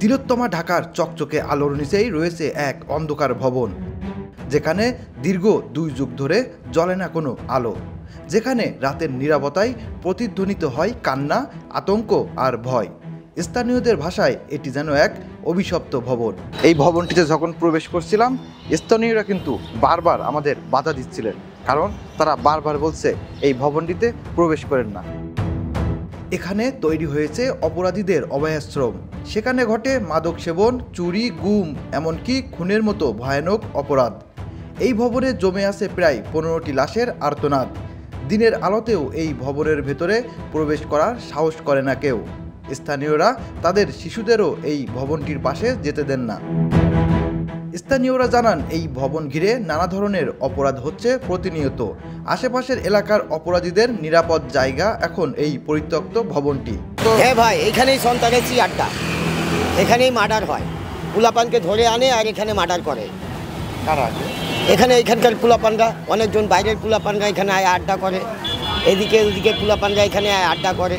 তিলোত্তমা ঢাকার চকচকে আলোর নিচেই রয়েছে এক অন্ধকার ভবন, যেখানে দীর্ঘ 2 যুগ ধরে জ্বলে না কোনো আলো, যেখানে রাতের নীরবতায় প্রতিধ্বনিত হয় কান্না, আতঙ্ক আর ভয়। স্থানীয়দের ভাষায় এটি যেন এক অভিশপ্ত ভবন। এই ভবনটিতে যখন প্রবেশ করছিলাম, স্থানীয়রা কিন্তু বারবার আমাদের বাধা দিচ্ছিলেন, কারণ তারা বারবার বলছে এই ভবনটিতে প্রবেশ করেন না। এখানে তৈরি হয়েছে অপরাধীদের অভয়াশ্রম। সেখানে ঘটে মাদক সেবন, চুরি, গুম, এমনকি খুনের মতো ভয়ানক অপরাধ। এই ভবনে জমে আছে প্রায় 15টি লাশের আর্তনাদ। দিনের আলোতেও এই ভবনের ভেতরে প্রবেশ করার সাহস করে না কেউ। স্থানীয়রা তাদের শিশুদেরও এই ভবনটির পাশে যেতে দেন না। স্থানীয়রা জানান, এই ভবন ঘিরে নানা ধরনের অপরাধ হচ্ছে প্রতিনিয়ত। আশেপাশের এলাকার অপরাধীদের নিরাপদ জায়গা এখন এই পরিত্যক্ত ভবনটি। হ্যাঁ ভাই, এখানেই সন্ত্রাসী আড্ডা, এখানেই মার্ডার হয়। পোলাপানকে ধরে আনে আর এখানে মার্ডার করে। এখানকার পোলাপানরা, অনেকজন বাইরের পোলাপানরা এখানে আয় আড্ডা করে। এদিকে ওদিকে পোলাপানরা এখানে আয় আড্ডা করে।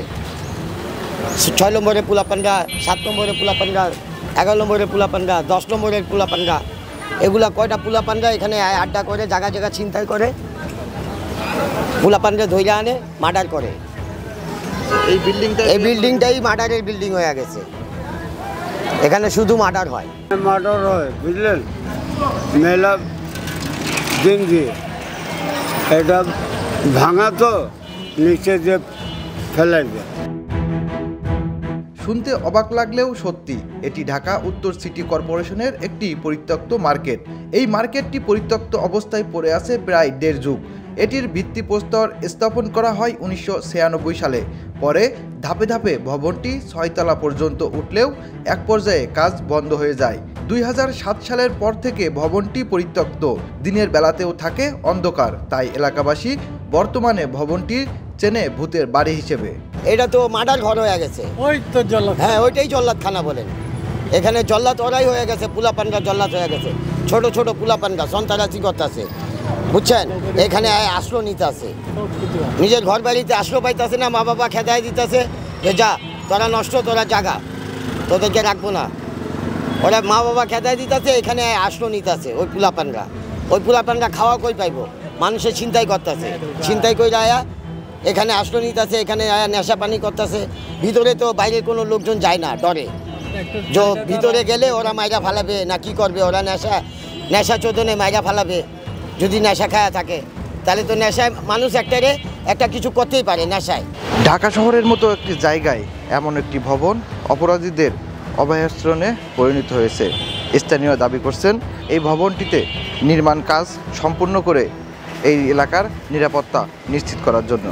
6 নম্বরে পোলাপানরা, 7 নম্বরে পোলাপানরা, 11 নম্বরের পোলাপানরা, 10 নম্বরের পোলাপানরা, এগুলা কয়টা পোলাপানরা এখানে আড্ডা করে, জায়গা জায়গা ছিনতাই করে, পোলাপানরা ধরে আনে, মার্ডার করে। এই বিল্ডিংটাই মার্ডারের বিল্ডিং হয়ে গেছে। এখানে শুধু মার্ডার হয়, বুঝলেন? মেলা দিন দিয়ে এটা ভাঙা তো নিচে যে ফেলাই দেয়। শুনতে অবাক লাগলেও সত্যি, এটি ঢাকা উত্তর সিটি কর্পোরেশনের একটি পরিত্যক্ত মার্কেট। এই মার্কেটটি পরিত্যক্ত অবস্থায় পড়ে আছে প্রায় 1.5 যুগ। এটির ভিত্তিপ্রস্তর স্থাপন করা হয় 1996 সালে। পরে ধাপে ধাপে ভবনটি 6 তলা পর্যন্ত উঠলেও এক পর্যায়ে কাজ বন্ধ হয়ে যায়। 2007 সালের পর থেকে ভবনটি পরিত্যক্ত। দিনের বেলাতেও থাকে অন্ধকার, তাই এলাকাবাসী বর্তমানে ভবনটি চেনে ভূতের বাড়ি হিসেবে। এটা তো মার্ডার ঘর হয়ে গেছে। ওই তো জল্লাদ। হ্যাঁ, ওইটাই জল্লাদখানা বলেন। এখানে জল্লাদ ওরাই হয়ে গেছে, পোলাপানরা জল্লাদ হয়ে গেছে। ছোট ছোট পোলাপানরা সন্ত্রাসী করতেছে, বুঝছেন? এখানে আশ্রয় নিতে আছে, নিজের ঘর বাড়িতে আশ্রয় পাইতেছে না। মা বাবা খেদাই দিতেছে যে যা, তোরা নষ্ট, তোরা জাগা, তোদেরকে রাখবো না। ওরা মা বাবা খেদাই দিতেছে, এখানে আশ্রয় নিতে আছে ওই পোলাপানরা খাওয়া কই পাইব? মানুষের ছিনতাই করতেছে, ছিনতাই করে আয়া এখানে আশ্রয় নিতে আছে, এখানে আয়া নেশা পানি করতেছে। ভিতরে তো বাইরের কোনো লোকজন যায় না, ডরে। যে ভিতরে গেলে ওরা মাইরা ফালাবে না কি করবে, ওরা নেশা চোদনে মাইরা ফালাবে। যদি নেশা খায়া থাকে তাহলে তো নেশায় মানুষ একটা কিছু করতেই পারে নেশায়। ঢাকা শহরের মতো একটি জায়গায় এমন একটি ভবন অপরাধীদের অভয়াশ্রমে পরিণত হয়েছে। স্থানীয় দাবি করছেন, এই ভবনটিতে নির্মাণ কাজ সম্পূর্ণ করে এই এলাকার নিরাপত্তা নিশ্চিত করার জন্য।